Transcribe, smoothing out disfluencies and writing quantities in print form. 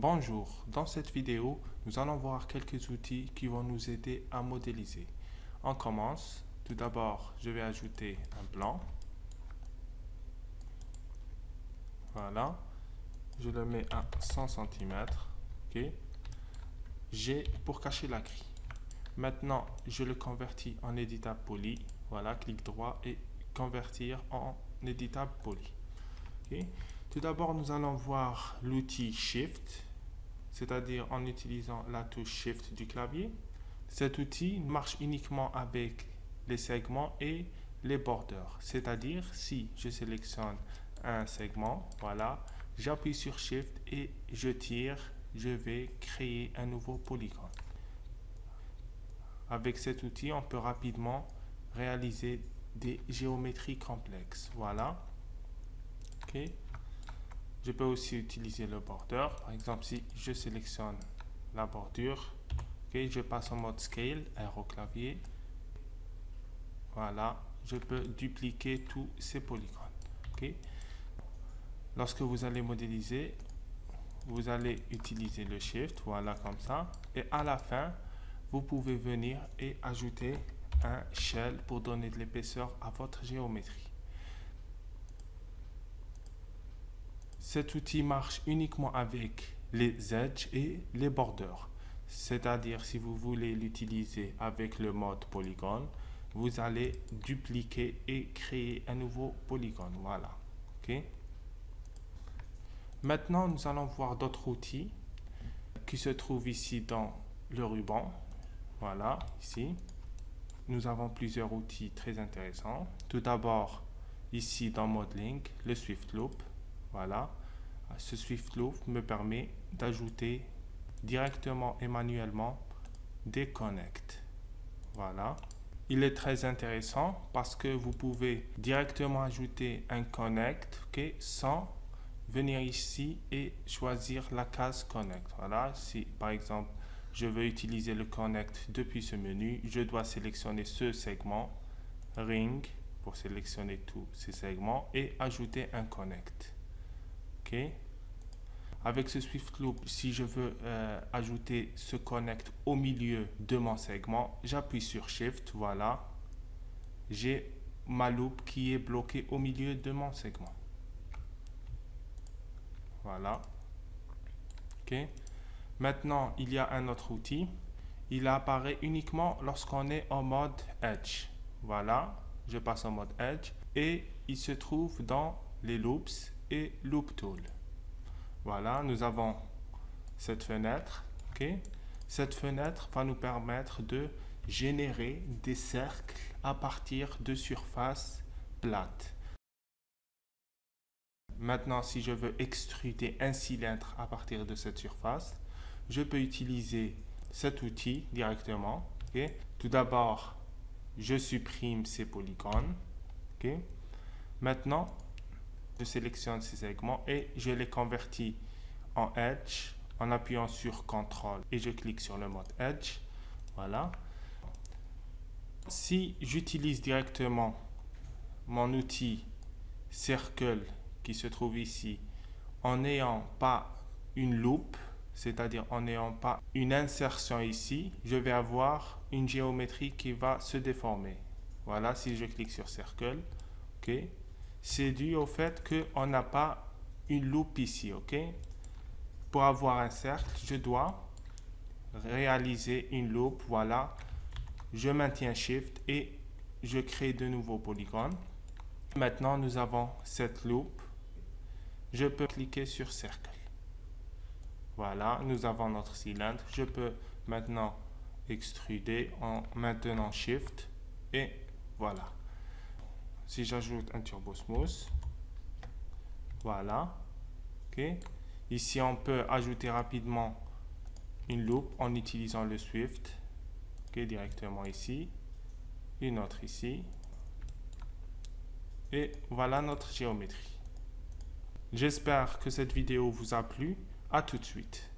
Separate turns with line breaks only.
Bonjour, dans cette vidéo, nous allons voir quelques outils qui vont nous aider à modéliser. On commence. Tout d'abord, je vais ajouter un plan. Voilà. Je le mets à 100 cm. OK. J'ai pour cacher la grille. Maintenant, je le convertis en éditable poly. Voilà, clic droit et convertir en éditable poly. OK. Tout d'abord, nous allons voir l'outil Shift, c'est-à-dire en utilisant la touche Shift du clavier. Cet outil marche uniquement avec les segments et les bordeurs, c'est-à-dire si je sélectionne un segment, voilà, j'appuie sur Shift et je tire, je vais créer un nouveau polygone. Avec cet outil, on peut rapidement réaliser des géométries complexes. Voilà. OK. Je peux aussi utiliser le bordeur. Par exemple, si je sélectionne la bordure, okay, je passe en mode Scale, R au clavier. Voilà, je peux dupliquer tous ces polygones. Okay. Lorsque vous allez modéliser, vous allez utiliser le Shift, voilà comme ça. Et à la fin, vous pouvez venir et ajouter un shell pour donner de l'épaisseur à votre géométrie. Cet outil marche uniquement avec les edges et les bordeurs. C'est-à-dire, si vous voulez l'utiliser avec le mode polygone, vous allez dupliquer et créer un nouveau polygone. Voilà. OK. Maintenant, nous allons voir d'autres outils qui se trouvent ici dans le ruban. Voilà, ici. Nous avons plusieurs outils très intéressants. Tout d'abord, ici dans Modeling, le Swift Loop. Voilà. Ce Swift Loop me permet d'ajouter directement et manuellement des connects. Voilà. Il est très intéressant parce que vous pouvez directement ajouter un connect, okay, sans venir ici et choisir la case connect. Voilà. Si par exemple je veux utiliser le connect depuis ce menu, je dois sélectionner ce segment, ring, pour sélectionner tous ces segments et ajouter un connect. Okay. Avec ce Swift Loop, si je veux ajouter ce connect au milieu de mon segment, j'appuie sur Shift, voilà. J'ai ma loupe qui est bloquée au milieu de mon segment. Voilà. OK. Maintenant, il y a un autre outil. Il apparaît uniquement lorsqu'on est en mode Edge. Voilà. Je passe en mode Edge et il se trouve dans les Loops et Loop Tool. Voilà, nous avons cette fenêtre. Okay. Cette fenêtre va nous permettre de générer des cercles à partir de surfaces plates. Maintenant, si je veux extruder un cylindre à partir de cette surface, je peux utiliser cet outil directement. Okay. Tout d'abord, je supprime ces polygones. Okay. Maintenant, je sélectionne ces segments et je les convertis en Edge en appuyant sur CTRL et je clique sur le mode Edge. Voilà. Si j'utilise directement mon outil Circle qui se trouve ici en n'ayant pas une loupe, c'est-à-dire en n'ayant pas une insertion ici, je vais avoir une géométrie qui va se déformer. Voilà, si je clique sur Circle, ok. C'est dû au fait qu'on n'a pas une loupe ici, ok. Pour avoir un cercle, je dois réaliser une loupe, voilà. Je maintiens Shift et je crée de nouveaux polygones. Maintenant, nous avons cette loupe. Je peux cliquer sur Cercle. Voilà, nous avons notre cylindre. Je peux maintenant extruder en maintenant Shift et voilà. Si j'ajoute un Turbo Smooth, voilà. OK. Ici, on peut ajouter rapidement une loupe en utilisant le Swift. OK, directement ici. Une autre ici. Et voilà notre géométrie. J'espère que cette vidéo vous a plu. À tout de suite.